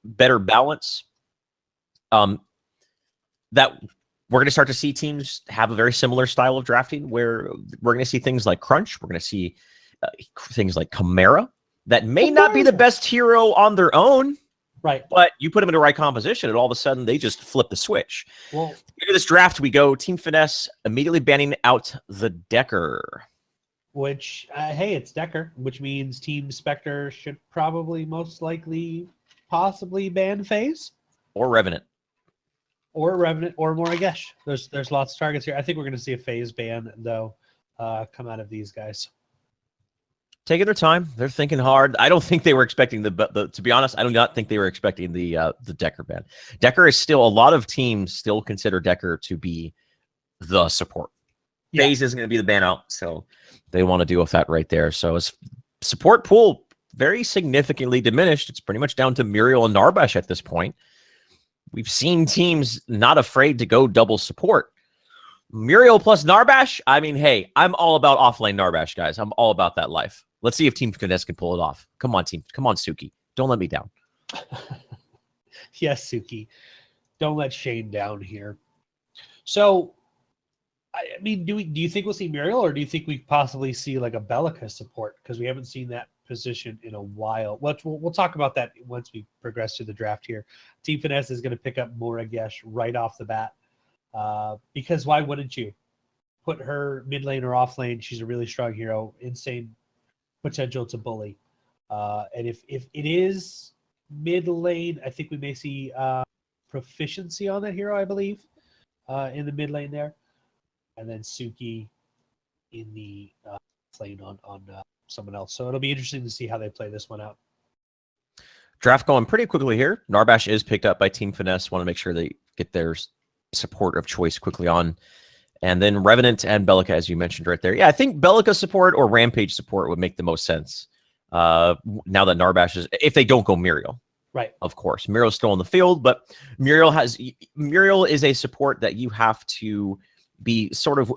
better balance. That we're going to start to see teams have a very similar style of drafting where we're going to see things like Crunch. We're going to see things like Chimera that may not be the best hero on their own. Right. But you put them in the right composition, and all of a sudden they just flip the switch. Well, into this draft, we go Team Finesse immediately banning out the Decker. Which, hey, it's Decker, which means Team Spectre should probably most likely possibly ban Phase. Or Revenant. Or Revenant, or Moragesh. There's lots of targets here. I think we're going to see a Phase ban, though, come out of these guys. Taking their time. They're thinking hard. I don't think they were expecting the to be honest, I do not think they were expecting the Decker ban. Decker is still, a lot of teams still consider Decker to be the support. Yeah. Phase isn't going to be the ban out, so they want to deal with that right there. So as support pool very significantly diminished, it's pretty much down to Muriel and Narbash at this point. We've seen teams not afraid to go double support. Muriel plus Narbash, I mean, hey, I'm all about offlane Narbash, guys. I'm all about that life. Let's see if Team Finesse can pull it off. Come on, team. Come on, Suki. Don't let me down. Yes, Suki. Don't let Shane down here. So, I mean, do you think we'll see Muriel, or do you think we possibly see like a Bellica support? Because we haven't seen that position in a while. We'll talk about that once we progress through the draft here. Team Finesse is going to pick up Moragesh right off the bat. Because why wouldn't you put her mid lane or off lane? She's a really strong hero, insane potential to bully. And if it is mid lane, I think we may see proficiency on that hero, I believe, in the mid lane there. And then Suki in the lane on someone else. So it'll be interesting to see how they play this one out. Draft going pretty quickly here. Narbash is picked up by Team Finesse. Want to make sure they get their support of choice quickly on. And then Revenant and Bellica, as you mentioned right there. Yeah, I think Bellica support or Rampage support would make the most sense. Now that Narbash is, if they don't go Muriel. Right. Of course. Muriel's still in the field, but Muriel is a support that you have to be sort of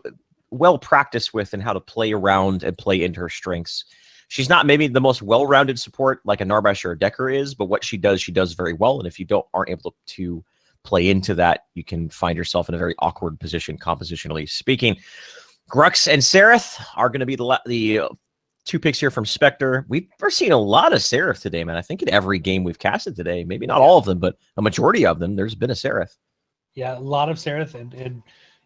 well practiced with and how to play around and play into her strengths. She's not maybe the most well-rounded support like a Narbash or a Decker is, but what she does very well. And if you aren't able to play into that, you can find yourself in a very awkward position, compositionally speaking. Grux and Seraph are going to be the two picks here from Spectre. We've seen a lot of Seraph today, man. I think in every game we've casted today, maybe not all of them, but a majority of them, there's been a Seraph. Yeah, a lot of Seraph, and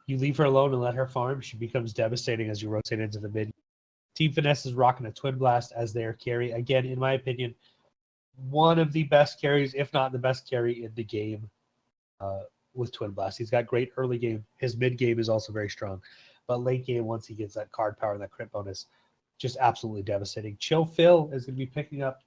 you leave her alone and let her farm, she becomes devastating as you rotate into the mid. Team Finesse is rocking a Twin Blast as their carry. Again, in my opinion, one of the best carries, if not the best carry in the game with Twin Blast. He's got great early game. His mid game is also very strong. But late game, once he gets that card power, that crit bonus, just absolutely devastating. Chill Phil is going to be picking up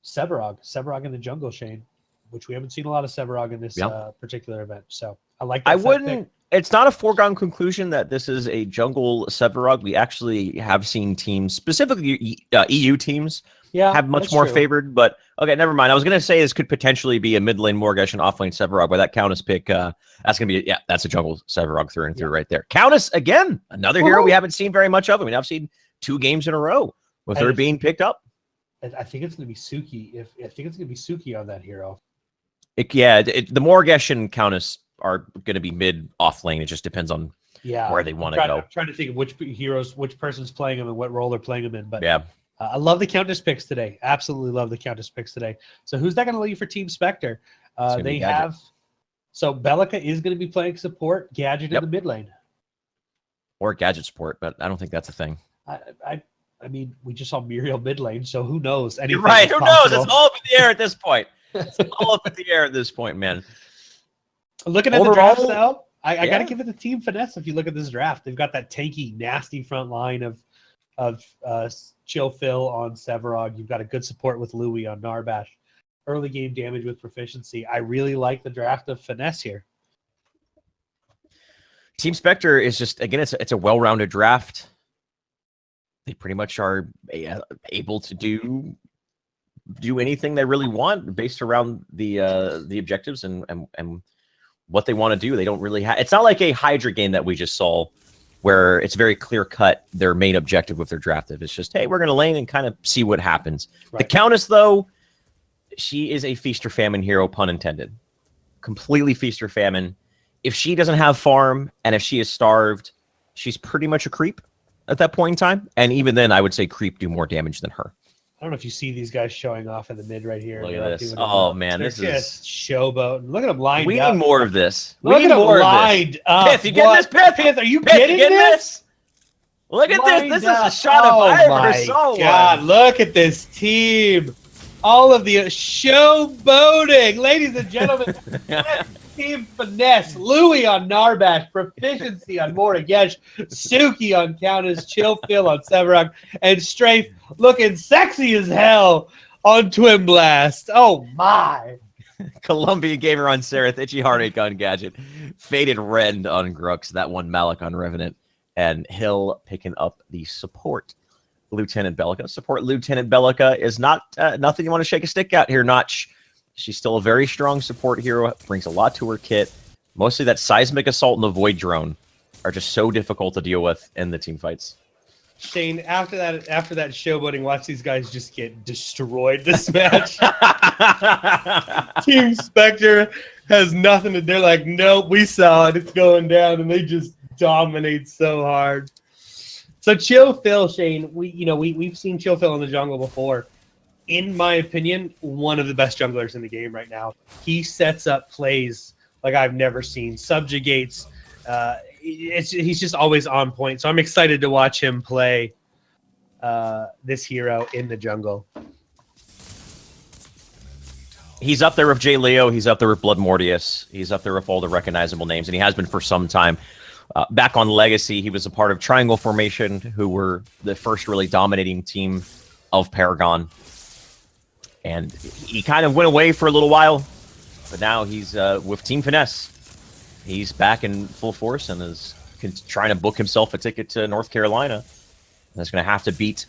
Sevarog in the jungle, Shane, which we haven't seen a lot of Sevarog in this particular event. So I like that. I wouldn't. It's not a foregone conclusion that this is a jungle Sevarog. We actually have seen teams, specifically EU teams, have much more favored. But okay, never mind. I was going to say this could potentially be a mid lane Morgesh and off lane Sevarog, but that Countess pick, that's going to be, that's a jungle Sevarog through and through right there. Countess, again, another hero we haven't seen very much of. I mean, I've seen 2 games in a row with her being picked up. I think it's going to be Suki. I think it's going to be Suki on that hero. The Morgesh and Countess are going to be mid off lane. It just depends on where they want to go. I'm trying to think of which person's playing them and what role they're playing them in. But yeah, I love the Countess picks today. Absolutely love the Countess picks today. So who's that going to leave for Team Spectre? They have. So Bellica is going to be playing support, Gadget in the mid lane, or Gadget support, but I don't think that's a thing. I mean, we just saw Muriel mid lane, so who knows? You're right. Who knows? It's all up in the air at this point. It's all up in the air at this point, man. Looking at the draft, though, I got to give it to Team Finesse. If you look at this draft, they've got that tanky, nasty front line of Chill Phil on Sevarog. You've got a good support with Louis on Narbash. Early game damage with proficiency. I really like the draft of Finesse here. Team Spectre is just, again, it's a well-rounded draft. They pretty much are able to do anything they really want based around the objectives and what they want to do. They don't really have. It's not like a Hydra game that we just saw, where it's very clear cut their main objective with their draftive. It's just, hey, we're going to lane and kind of see what happens. Right. The Countess, though, she is a feast or famine hero, pun intended. Completely feast or famine. If she doesn't have farm, and if she is starved, she's pretty much a creep at that point in time. And even then, I would say creep do more damage than her. I don't know if you see these guys showing off in the mid right here. Look at this. Oh, man, this is showboating. Look at them lined we up. need more of this. Look at them lined up. Pith, you getting this, Pith? Pith, are you Pith, getting this? Look at Lined this. This up. is a shot of I ever my saw God, one. look at this team. All of the showboating. Ladies and gentlemen, Team Finesse. Louis on Narbash. Proficiency on Mortagesh. Suki on Countess. Chill Phil on Severok. And Strafe looking sexy as hell on Twin Blast. Oh, my. Columbia Gamer on Seraph. Itchy Heartache on Gadget. Faded Rend on Grux. That one Malik on Revenant. And Hill picking up the support. Lieutenant Bellica. Support Lieutenant Bellica is not nothing you want to shake a stick at here, Notch. She's still a very strong support hero, brings a lot to her kit. Mostly that Seismic Assault and the Void Drone are just so difficult to deal with in the team fights. Shane, after that showboating, watch these guys just get destroyed this match. Team Spectre has nothing to do. Like, nope, we saw it. It's going down, and they just dominate so hard. So Chill Phil, Shane, we've seen Chill Phil in the jungle before. In my opinion, one of the best junglers in the game right now. He sets up plays like I've never seen. Subjugates. He's just always on point. So I'm excited to watch him play this hero in the jungle. He's up there with Jay Leo. He's up there with Blood Mortius. He's up there with all the recognizable names, and he has been for some time. Back on Legacy, he was a part of Triangle Formation, who were the first really dominating team of Paragon. And he kind of went away for a little while, but now he's with Team Finesse. He's back in full force and is trying to book himself a ticket to North Carolina. And that's going to have to beat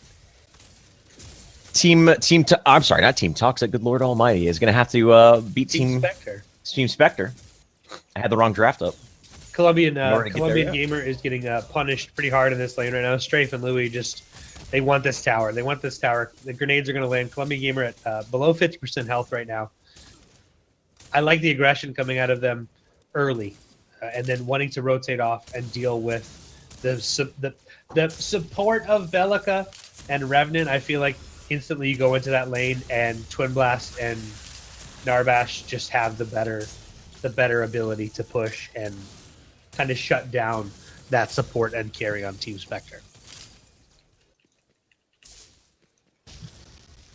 I'm sorry, not Team Toxic. Good Lord Almighty is going to have to beat Team Spectre. Team Spectre. I had the wrong draft up. Colombian Gamer is getting punished pretty hard in this lane right now. Strafe and Louis they want this tower. They want this tower. The grenades are going to land. Colombian Gamer at below 50% health right now. I like the aggression coming out of them early, and then wanting to rotate off and deal with the support of Bellica and Revenant. I feel like instantly you go into that lane, and Twin Blast and Narbash just have the better ability to push and kind of shut down that support and carry on Team Spectre.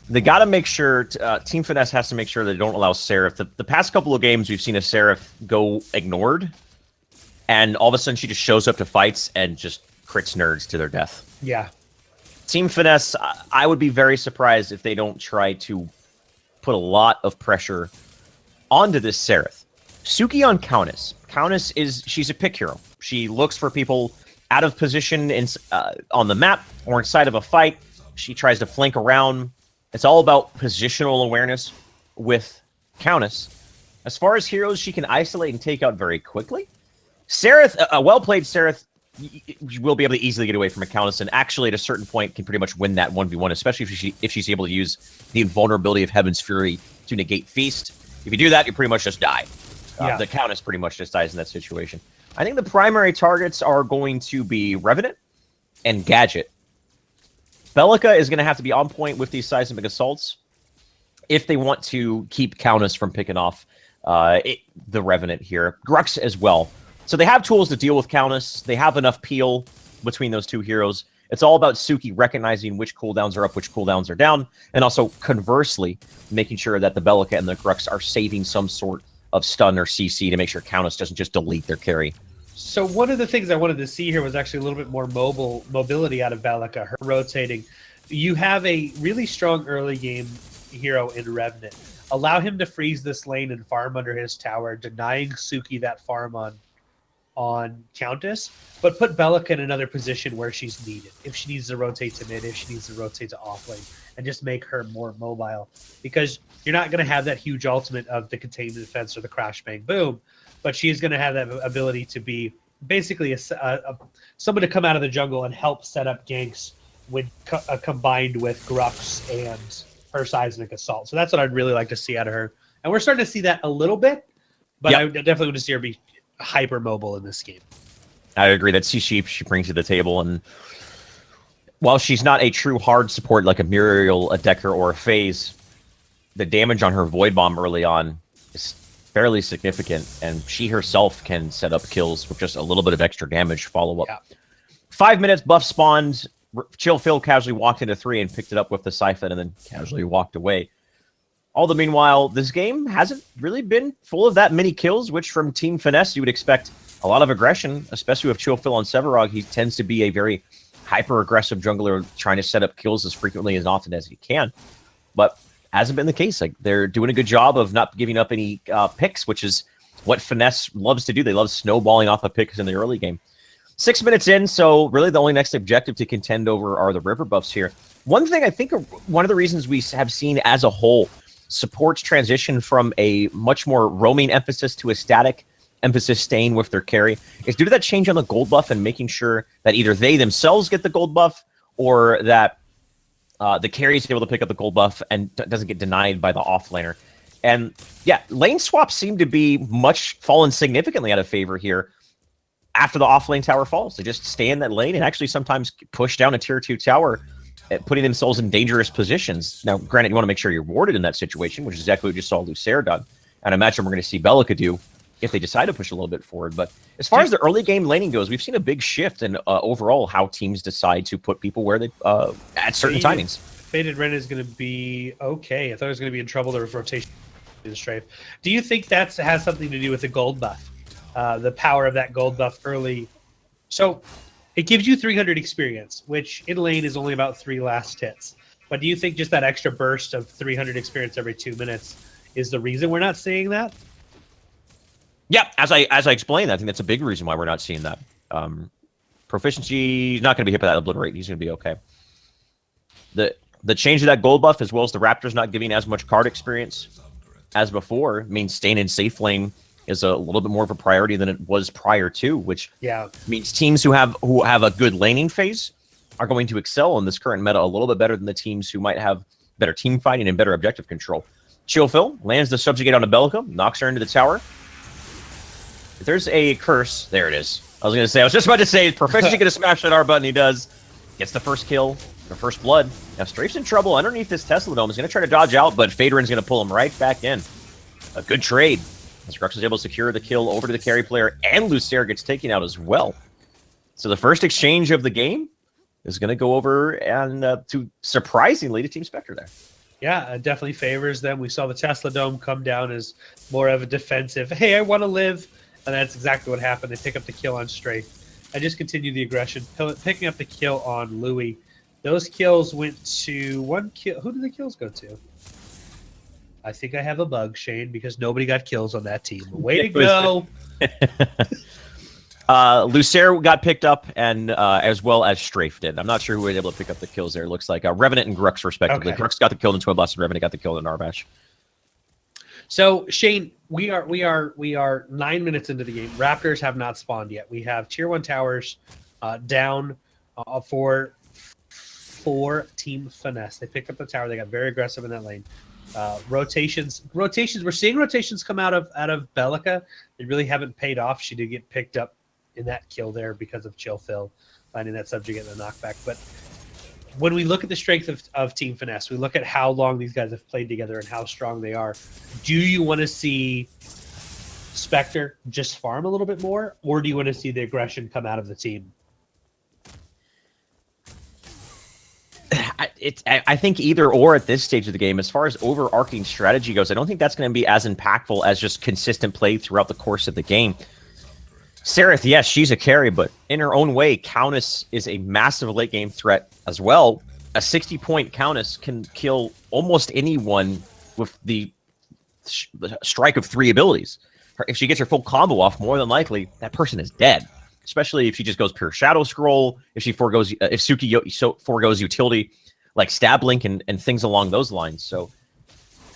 They got to make sure, Team Finesse has to make sure they don't allow Seraph. The past couple of games, we've seen a Seraph go ignored, and all of a sudden she just shows up to fights and just crits nerds to their death. Yeah. Team Finesse, I would be very surprised if they don't try to put a lot of pressure onto this Seraph. Suki on Countess. Countess she's a pick hero. She looks for people out of position on the map or inside of a fight. She tries to flank around. It's all about positional awareness with Countess. As far as heroes, she can isolate and take out very quickly. Seraph, a well-played Seraph, will be able to easily get away from a Countess, and actually at a certain point can pretty much win that 1v1, especially if she's able to use the invulnerability of Heaven's Fury to negate Feast. If you do that, you pretty much just die. The Countess pretty much just dies in that situation. I think the primary targets are going to be Revenant and Gadget. Bellica is going to have to be on point with these seismic assaults if they want to keep Countess from picking off the Revenant here. Grux as well. So they have tools to deal with Countess. They have enough peel between those two heroes. It's all about Suki recognizing which cooldowns are up, which cooldowns are down, and also conversely making sure that the Bellica and the Grux are saving some sort of stun or CC to make sure Countess doesn't just delete their carry. So one of the things I wanted to see here was actually a little bit more mobility out of Bellica, her rotating. You have a really strong early game hero in Revenant. Allow him to freeze this lane and farm under his tower, denying Suki that farm on Countess, but put Bellica in another position where she's needed. If she needs to rotate to mid, if she needs to rotate to off lane, and just make her more mobile. Because you're not going to have that huge ultimate of the containment defense or the crash bang boom, but she's going to have that ability to be basically someone to come out of the jungle and help set up ganks when combined with Grux her seismic assault. So that's what I'd really like to see out of her. And we're starting to see that a little bit, but I definitely want to see her be hyper mobile in this game. I agree. That's she brings to the table, and while she's not a true hard support like a Muriel, a Decker, or a FaZe, the damage on her Void Bomb early on is fairly significant, and she herself can set up kills with just a little bit of extra damage follow-up. Yeah. 5 minutes, buff spawned. Chill Phil casually walked into 3 and picked it up with the Siphon and then casually walked away. All the meanwhile, this game hasn't really been full of that many kills, which from Team Finesse, you would expect a lot of aggression, especially with Chill Phil on Sevarog. He tends to be a very hyper-aggressive jungler trying to set up kills as frequently and often as he can. But hasn't been the case. Like, they're doing a good job of not giving up any picks, which is what Finesse loves to do. They love snowballing off of picks in the early game. 6 minutes in, so really the only next objective to contend over are the river buffs here. One thing I think one of the reasons we have seen as a whole supports transition from a much more roaming emphasis to a static emphasis staying with their carry is due to that change on the gold buff and making sure that either they themselves get the gold buff or that the carry is able to pick up the gold buff and doesn't get denied by the offlaner. And yeah, lane swaps seem to be fallen significantly out of favor here after the offlane tower falls. They just stay in that lane and actually sometimes push down a tier 2 tower, putting themselves in dangerous positions. Now, granted, you want to make sure you're warded in that situation, which is exactly what you saw Lucer done. And I imagine we're going to see Bellica do if they decide to push a little bit forward. But as far as the early game laning goes, we've seen a big shift in overall how teams decide to put people where they at certain timings. Faded Ren is going to be okay. I thought it was going to be in trouble. There was rotation in the strafe. Do you think that has something to do with the gold buff? The power of that gold buff early. So it gives you 300 experience, which in lane is only about 3 last hits. But do you think just that extra burst of 300 experience every 2 minutes is the reason we're not seeing that? Yeah, as I explained, I think that's a big reason why we're not seeing that. Proficiency is not going to be hit by that obliterate. He's going to be okay. The change of that gold buff, as well as the Raptors not giving as much card experience as before, means staying in safe lane is a little bit more of a priority than it was prior to, which means teams who have a good laning phase are going to excel in this current meta a little bit better than the teams who might have better team fighting and better objective control. Chill Phil lands the subjugate on a Bellica, knocks her into the tower. If there's a curse, there it is. I was just about to say, Proficiency going to smash that R button. He does. Gets the first kill, the first blood. Now Strafe's in trouble underneath this Tesla Dome. He's going to try to dodge out, but Faderen's going to pull him right back in. A good trade. Scrux is able to secure the kill over to the carry player, and Lucer gets taken out as well. So the first exchange of the game is going to go over and surprisingly to Team Spectre there. Yeah, it definitely favors them. We saw the Tesla Dome come down as more of a defensive, hey, I want to live. And that's exactly what happened. They pick up the kill on Strafe. I just continue the aggression, picking up the kill on Louis. Those kills went to 1 kill. Who did the kills go to? I think I have a bug, Shane, because nobody got kills on that team. Way to go. Lucer got picked up, and as well as Strafe did. I'm not sure who was able to pick up the kills there. It looks like Revenant and Grux, respectively. Okay. Grux got the kill in Twin Blast, and Revenant got the kill in Narbash. So, Shane, we are 9 minutes into the game. Raptors have not spawned yet. We have tier 1 towers down for Team Finesse. They picked up the tower. They got very aggressive in that lane. Rotations. We're seeing rotations come out of Bellica. They really haven't paid off. She did get picked up in that kill there because of Chill Phil finding that subject in the knockback. But when we look at the strength of Team Finesse, we look at how long these guys have played together and how strong they are. Do you want to see Spectre just farm a little bit more, or do you want to see the aggression come out of the team? I think either or at this stage of the game. As far as overarching strategy goes, I don't think that's going to be as impactful as just consistent play throughout the course of the game. Seraph, yes, she's a carry, but in her own way, Countess is a massive late game threat as well. A 60-point Countess can kill almost anyone with the strike of 3 abilities. If she gets her full combo off, more than likely, that person is dead. Especially if she just goes pure Shadow Scroll, if Suki foregoes utility like Stab Link and things along those lines. So,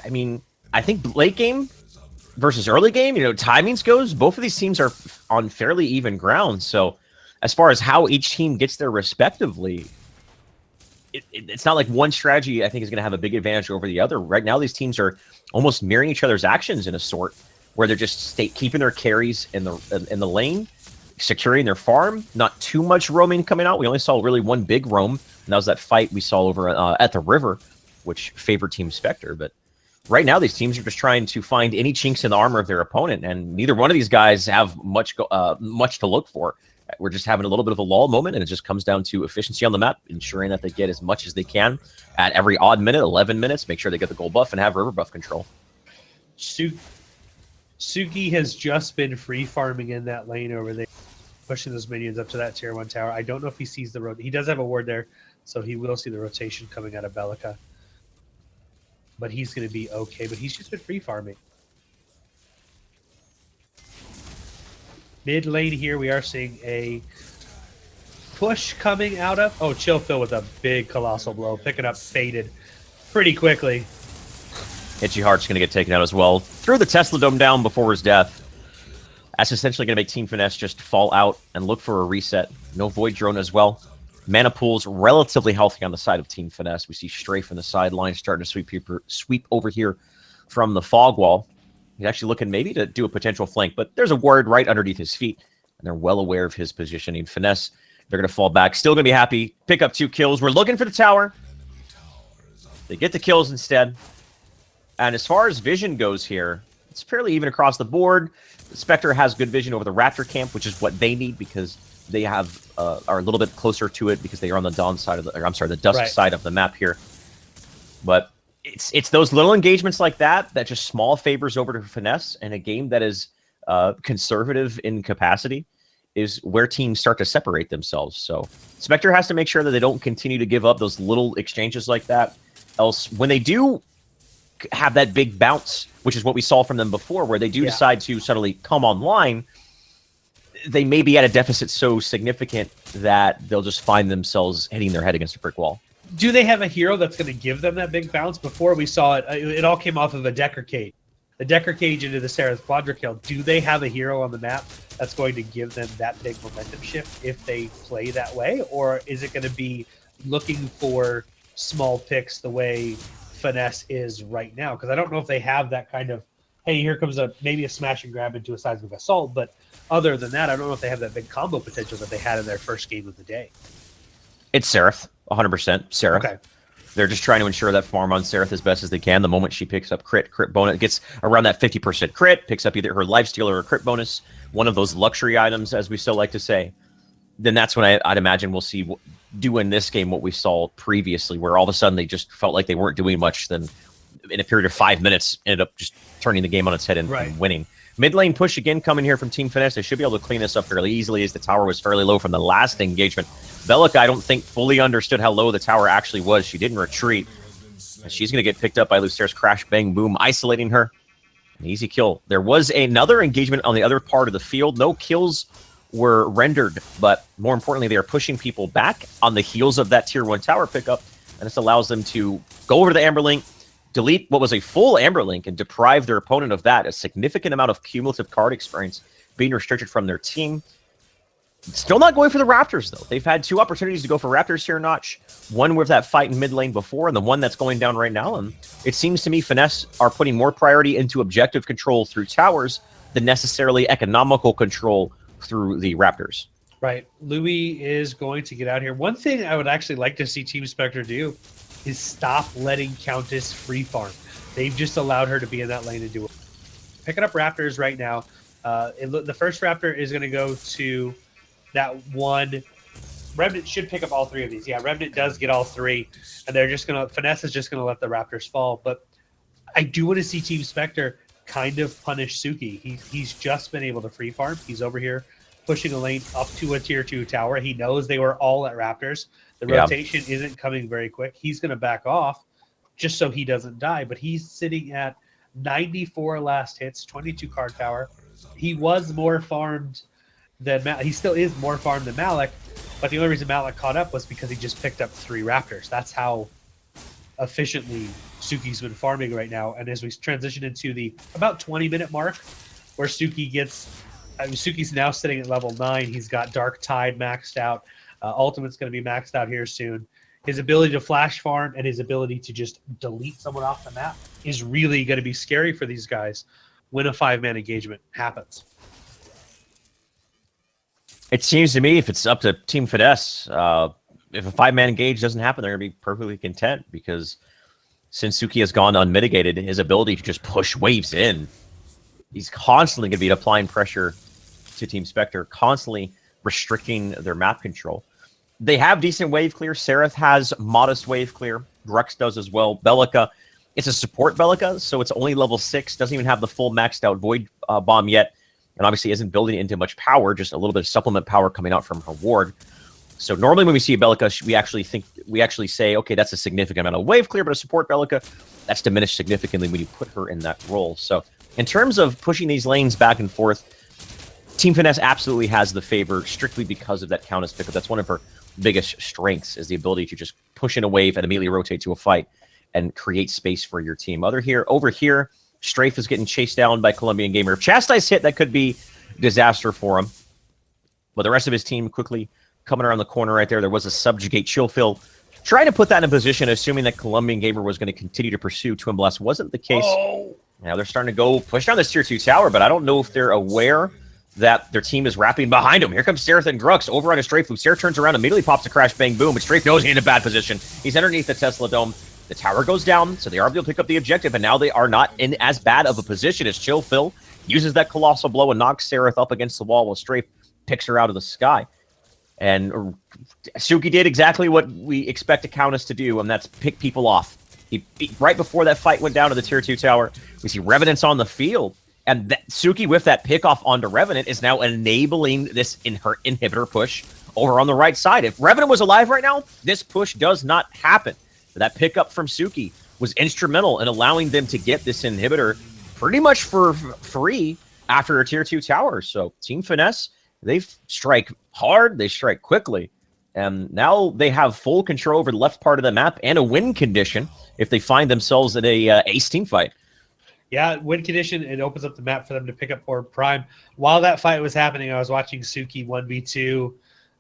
I mean, I think late game versus early game, timings goes, both of these teams are on fairly even ground. So, as far as how each team gets there respectively, it's not like one strategy I think is going to have a big advantage over the other. Right now, these teams are almost mirroring each other's actions in a sort, where they're just keeping their carries in the lane, securing their farm. Not too much roaming coming out. We only saw really one big roam, and that was that fight we saw over at the river, which favored Team Spectre. But right now, these teams are just trying to find any chinks in the armor of their opponent, and neither one of these guys have much to look for. We're just having a little bit of a lull moment, and it just comes down to efficiency on the map, ensuring that they get as much as they can at every odd minute, 11 minutes, make sure they get the gold buff and have river buff control. Suki has just been free farming in that lane over there, pushing those minions up to that tier 1 tower. I don't know if he sees the road. He does have a ward there, so he will see the rotation coming out of Bellica. But he's going to be okay, but he's just been free farming. Mid lane here, we are seeing a push coming out of... Oh, Chill Phil with a big colossal blow, picking up Faded pretty quickly. Itchy Heart's going to get taken out as well. Threw the Tesla Dome down before his death. That's essentially going to make Team Finesse just fall out and look for a reset. No Void Drone as well. Mana pool's relatively healthy on the side of Team Finesse. We see Strafe in the sideline starting to sweep over here from the fog wall. He's actually looking maybe to do a potential flank, but there's a ward right underneath his feet, and they're well aware of his positioning. Finesse, they're going to fall back. Still going to be happy. Pick up 2 kills. We're looking for the tower. They get the kills instead. And as far as vision goes here, it's fairly even across the board. Spectre has good vision over the Raptor camp, which is what they need because they have are a little bit closer to it because they are on the dawn side of the, or I'm sorry, the dusk side of the map here. But it's those little engagements like that that just small favors over to Finesse, and a game that is conservative in capacity is where teams start to separate themselves. So Spectre has to make sure that they don't continue to give up those little exchanges like that. Else, when they do have that big bounce, which is what we saw from them before, where they do decide to suddenly come online, they may be at a deficit so significant that they'll just find themselves hitting their head against a brick wall. Do they have a hero that's going to give them that big bounce? Before we saw it, it all came off of a Decker Cage. The Decker Cage into the Sarah's Quadra Kill. Do they have a hero on the map that's going to give them that big momentum shift if they play that way? Or is it going to be looking for small picks the way Finesse is right now? Because I don't know if they have that kind of, hey, here comes maybe a smash and grab into a seismic assault, but other than that, I don't know if they have that big combo potential that they had in their first game of the day. It's Seraph, 100% Seraph. Okay. They're just trying to ensure that farm on Seraph as best as they can. The moment she picks up crit bonus, gets around that 50% crit, picks up either her lifesteal or a crit bonus, one of those luxury items, as we still like to say, then that's when I'd imagine we'll see do in this game what we saw previously, where all of a sudden they just felt like they weren't doing much, then in a period of 5 minutes ended up just turning the game on its head and winning. Mid lane push again coming here from Team Finesse. They should be able to clean this up fairly easily as the tower was fairly low from the last engagement. Bellica, I don't think, fully understood how low the tower actually was. She didn't retreat. And she's going to get picked up by Lucier's Crash Bang Boom, isolating her. An easy kill. There was another engagement on the other part of the field. No kills were rendered, but more importantly, they are pushing people back on the heels of that tier 1 tower pickup, and this allows them to go over to the Amber Link, delete what was a full Amber Link, and deprive their opponent of that. A significant amount of cumulative card experience being restricted from their team. Still not going for the Raptors, though. They've had 2 opportunities to go for Raptors here, Notch. One with that fight in mid lane before, and the one that's going down right now. And it seems to me Finesse are putting more priority into objective control through towers than necessarily economical control through the Raptors. Right. Louis is going to get out here. One thing I would actually like to see Team Spectre do is stop letting Countess free farm. They've just allowed her to be in that lane and do it. Picking up Raptors right now. The first Raptor is going to go to that one. Remnant should pick up all 3 of these. Yeah, Remnant does get all 3, and they're just going to, Finesse is just going to let the Raptors fall. But I do want to see Team Spectre kind of punish Suki. He's just been able to free farm. He's over here pushing a lane up to a tier 2 tower. He knows they were all at Raptors. The rotation isn't coming very quick. He's going to back off just so he doesn't die. But he's sitting at 94 last hits, 22 card power. He was more farmed than he still is more farmed than Malik. But the only reason Malik caught up was because he just picked up 3 Raptors. That's how efficiently Suki's been farming right now. And as we transition into the about 20-minute mark where Suki gets, Suki's now sitting at level 9. He's got Dark Tide maxed out. Ultimate's going to be maxed out here soon. his ability to flash farm and his ability to just delete someone off the map is really going to be scary for these guys when a 5-man engagement happens. It seems to me if it's up to Team Finesse, if a 5-man engage doesn't happen, they're going to be perfectly content because since Suki has gone unmitigated, his ability to just push waves in, he's constantly going to be applying pressure to Team Spectre, constantly restricting their map control. They have decent wave clear. Seraph has modest wave clear. Grux does as well. Bellica, it's a support Bellica, so it's only level 6. Doesn't even have the full maxed out Void Bomb yet. And obviously isn't building it into much power, just a little bit of supplement power coming out from her ward. So normally when we see a Bellica, we actually say, okay, that's a significant amount of wave clear, but a support Bellica, that's diminished significantly when you put her in that role. So in terms of pushing these lanes back and forth, Team Finesse absolutely has the favor strictly because of that Countess pickup. That's one of her biggest strengths, is the ability to just push in a wave and immediately rotate to a fight and create space for your team. Over here, Strafe is getting chased down by Colombian Gamer. If Chastise hit, that could be disaster for him. But the rest of his team quickly coming around the corner right there. There was a subjugate chill fill. Trying to put that in a position, assuming that Colombian Gamer was going to continue to pursue Twin Blast. Wasn't the case. Oh. Now they're starting to go push down this tier 2 tower, but I don't know if they're aware that their team is wrapping behind him. Here comes Seraph and Grux over on a Strafe. Seraph turns around, immediately pops a crash, bang, boom, but Strafe knows he's in a bad position. He's underneath the Tesla Dome. The tower goes down, so they are able to pick up the objective, and now they are not in as bad of a position as Chill Phil uses that colossal blow and knocks Seraph up against the wall while Strafe picks her out of the sky. And Suki did exactly what we expect a Countess to do, and that's pick people off. Right before that fight went down to the tier 2 tower, we see Revenants on the field. And Suki, with that pickoff onto Revenant, is now enabling this in her inhibitor push over on the right side. If Revenant was alive right now, this push does not happen. That pickup from Suki was instrumental in allowing them to get this inhibitor pretty much for free after a tier 2 tower. So Team Finesse, they strike hard, they strike quickly, and now they have full control over the left part of the map and a win condition if they find themselves in a ace team fight. Yeah, win condition, it opens up the map for them to pick up Orb Prime. While that fight was happening, I was watching Suki 1v2,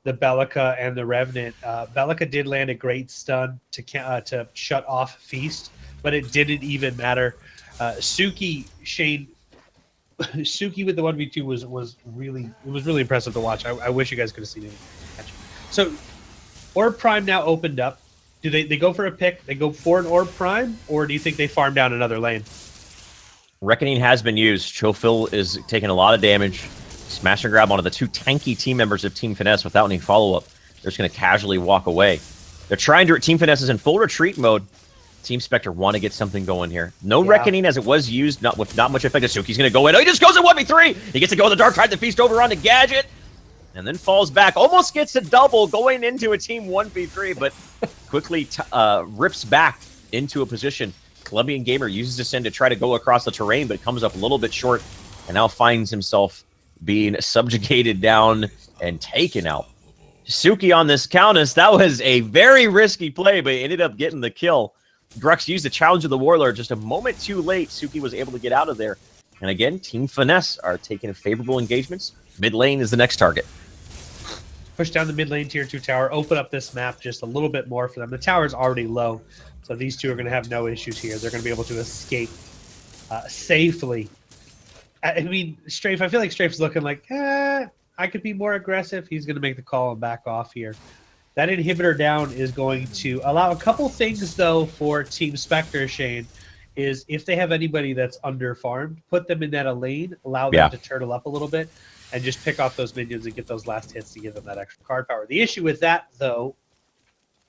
the Bellica and the Revenant. Bellica did land a great stun to shut off Feast, but it didn't even matter. Suki with the 1v2 was really impressive to watch. I wish you guys could have seen it. So Orb Prime now opened up. Do they go for a pick? They go for an Orb Prime, or do you think they farm down another lane? Reckoning has been used. Chofil is taking a lot of damage. Smash and grab onto the 2 tanky team members of Team Finesse without any follow-up. They're just going to casually walk away. They're trying to... Team Finesse is in full retreat mode. Team Spectre want to get something going here. No Reckoning as it was used, not much effect. Suki's going to go in. Oh, he just goes in 1v3! He gets to go in the Dark Tide, the Feast over on the Gadget, and then falls back. Almost gets a double going into a team 1v3, but quickly rips back into a position. Colombian Gamer uses this in to try to go across the terrain, but it comes up a little bit short, and now finds himself being subjugated down and taken out. Suki on this Countess, that was a very risky play, but he ended up getting the kill. Grux used the challenge of the Warlord just a moment too late. Suki was able to get out of there. And again, Team Finesse are taking favorable engagements. Mid lane is the next target. Push down the mid lane tier 2 tower, open up this map just a little bit more for them. The tower is already low, so these two are going to have no issues here. They're going to be able to escape safely. I mean, Strafe, I feel like Strafe's looking like, I could be more aggressive. He's going to make the call and back off here. That inhibitor down is going to allow a couple things, though, for Team Spectre, Shane, is if they have anybody that's under-farmed, put them in that lane, allow them to turtle up a little bit, and just pick off those minions and get those last hits to give them that extra card power. The issue with that, though,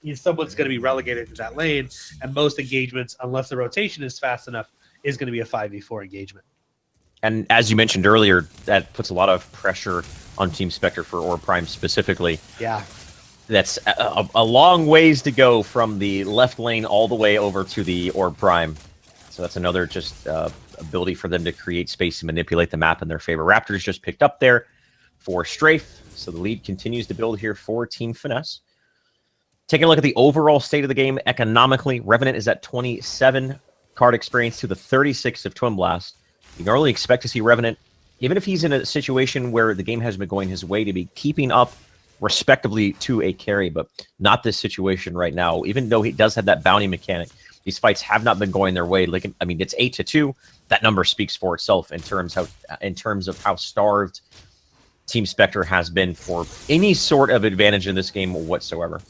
is someone's going to be relegated to that lane, and most engagements, unless the rotation is fast enough, is going to be a 5v4 engagement. And as you mentioned earlier, that puts a lot of pressure on Team Spectre for Orb Prime specifically. Yeah. That's a long ways to go from the left lane all the way over to the Orb Prime. So that's another just ability for them to create space and manipulate the map in their favor. Raptors just picked up there for Strafe. So the lead continues to build here for Team Finesse. Taking a look at the overall state of the game economically, Revenant is at 27 card experience to the 36 of Twin Blast. You normally expect to see Revenant, even if he's in a situation where the game hasn't been going his way, to be keeping up respectively to a carry, but not this situation right now. Even though he does have that bounty mechanic, these fights have not been going their way. Like, I mean, it's 8-2. That number speaks for itself in terms of how starved Team Spectre has been for any sort of advantage in this game whatsoever.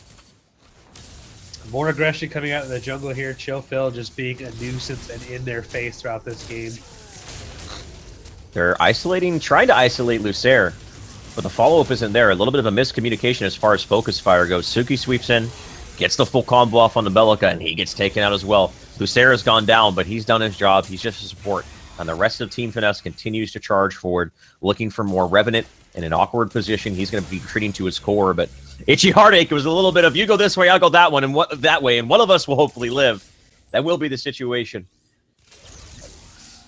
More aggression coming out of the jungle here. Chill Phil just being a nuisance and in their face throughout this game. They're trying to isolate Lucer, but the follow-up isn't there. A little bit of a miscommunication as far as focus fire goes. Suki sweeps in, gets the full combo off on the Bellica, and he gets taken out as well. Lucer has gone down, but he's done his job. He's just a support. And the rest of Team Finesse continues to charge forward, looking for more Revenant in an awkward position. He's going to be retreating to his core, but Itchy Heartache was a little bit of, you go this way, I'll go that one, and that way, and one of us will hopefully live. That will be the situation.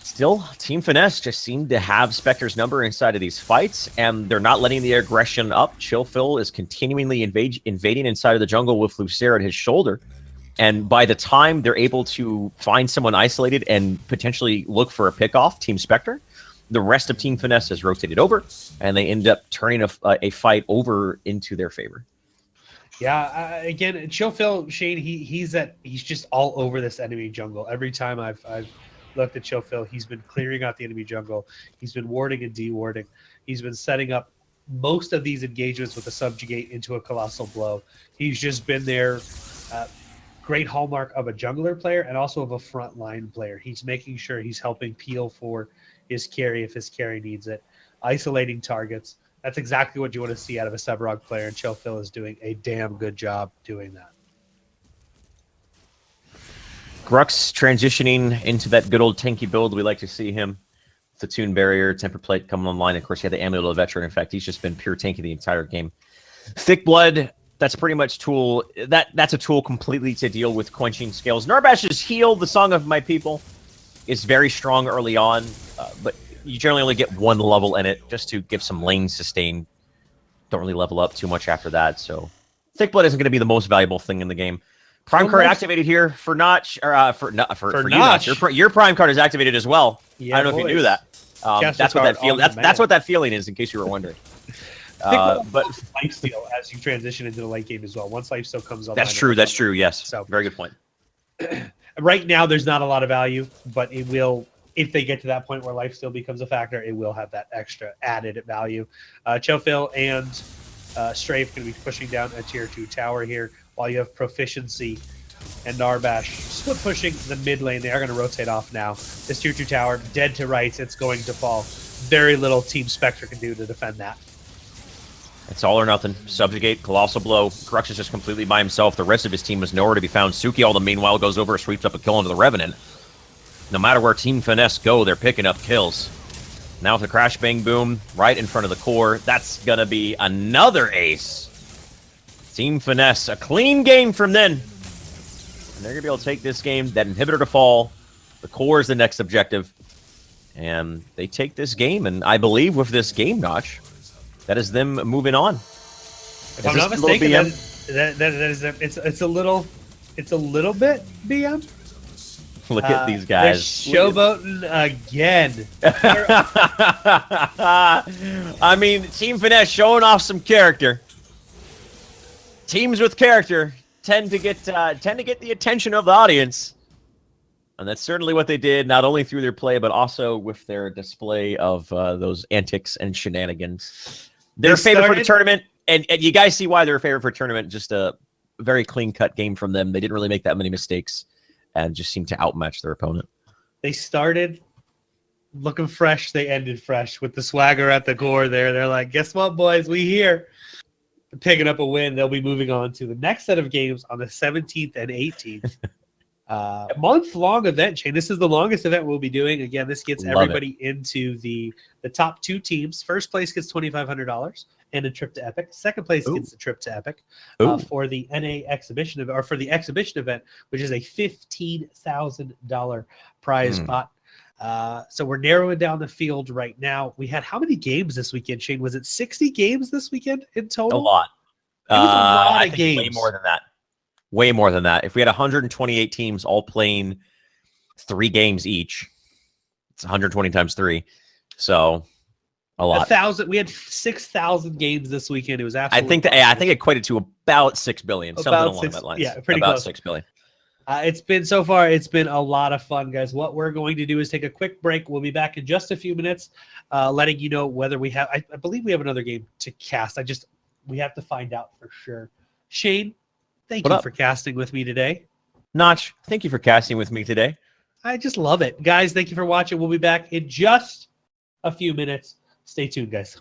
Still, Team Finesse just seemed to have Spectre's number inside of these fights, and they're not letting the aggression up. Chill Phil is continually invading inside of the jungle with Lucer at his shoulder. And by the time they're able to find someone isolated and potentially look for a pickoff, Team Spectre, the rest of Team Finesse has rotated over, and they end up turning a fight over into their favor. Yeah, again, Chill Phil, Shane, he's just all over this enemy jungle. Every time I've looked at Chill Phil, he's been clearing out the enemy jungle. He's been warding and dewarding. He's been setting up most of these engagements with a subjugate into a colossal blow. He's just been there. Great hallmark of a jungler player and also of a frontline player. He's making sure he's helping peel for his carry if his carry needs it, isolating targets. That's exactly what you want to see out of a Sevarog player, and Chill Phil is doing a damn good job doing that. Grux transitioning into that good old tanky build. We like to see him. The Tune Barrier, Temper Plate coming online. Of course, he had the Amulet of Veteran. In fact, he's just been pure tanky the entire game. Thick Blood, that's pretty much tool. That's a tool completely to deal with quenching scales. Narbash's Heal, the Song of My People, is very strong early on, but you generally only get one level in it just to give some lane sustain. Don't really level up too much after that, so Thick Blood isn't going to be the most valuable thing in the game. Prime card activated here for Notch, or for you, Notch. Your Prime card is activated as well. Yeah, I don't know if you knew that. That's what that feeling. That's what that feeling is, in case you were wondering. But lifesteal as you transition into the late game as well. Once lifesteal comes on, that's true. That's true. Yes. So very good point. Right now, there's not a lot of value, but it will. If they get to that point where lifesteal becomes a factor, it will have that extra added value. Chofil and Strafe going to be pushing down a tier 2 tower here, while you have Proficiency and Narbash split pushing the mid lane. They are going to rotate off now. This tier 2 tower, dead to rights, it's going to fall. Very little Team Spectre can do to defend that. It's all or nothing. Subjugate, Colossal Blow. Crux is just completely by himself. The rest of his team is nowhere to be found. Suki, all the meanwhile, goes over, sweeps up a kill into the Revenant. No matter where Team Finesse go, they're picking up kills. Now with the Crash Bang Boom right in front of the core, that's going to be another ace. Team Finesse, a clean game from then. And they're going to be able to take this game, that inhibitor to fall. The core is the next objective. And they take this game, and I believe with this game, Notch, that is them moving on. If I'm not mistaken, it's a little bit BM. Look at these guys. Showboating again. I mean, Team Finesse showing off some character. Teams with character tend to get the attention of the audience, and that's certainly what they did. Not only through their play, but also with their display of those antics and shenanigans. They're favored for the tournament, and you guys see why they're favored for tournament. Just a very clean-cut game from them. They didn't really make that many mistakes, and just seemed to outmatch their opponent. They started looking fresh. They ended fresh with the swagger at the core there. They're like, guess what, boys? We here. Picking up a win. They'll be moving on to the next set of games on the 17th and 18th. A month-long event, Shane. This is the longest event we'll be doing. Again, this gets everybody into the top 2 teams. First place gets $2,500 and a trip to Epic. Second place gets a trip to Epic for the NA exhibition event, or for the exhibition event, which is a $15,000 prize pot. So we're narrowing down the field right now. We had how many games this weekend, Shane? Was it 60 games this weekend in total? A lot. It was a lot of games. Way more than that. Way more than that. If we had 128 teams all playing 3 games each, it's 120 times 3. So A lot. 1,000. We had 6,000 games this weekend. It was I absolutely. think it equated to about 6 billion, something About along that lines. Yeah, pretty about close. 6 billion. It's been so far. It's been a lot of fun, guys. What we're going to do is take a quick break. We'll be back in just a few minutes, letting you know whether we have. I believe we have another game to cast. We have to find out for sure. Shane, thank you for casting with me today. Notch, thank you for casting with me today. I just love it, guys. Thank you for watching. We'll be back in just a few minutes. Stay tuned, guys.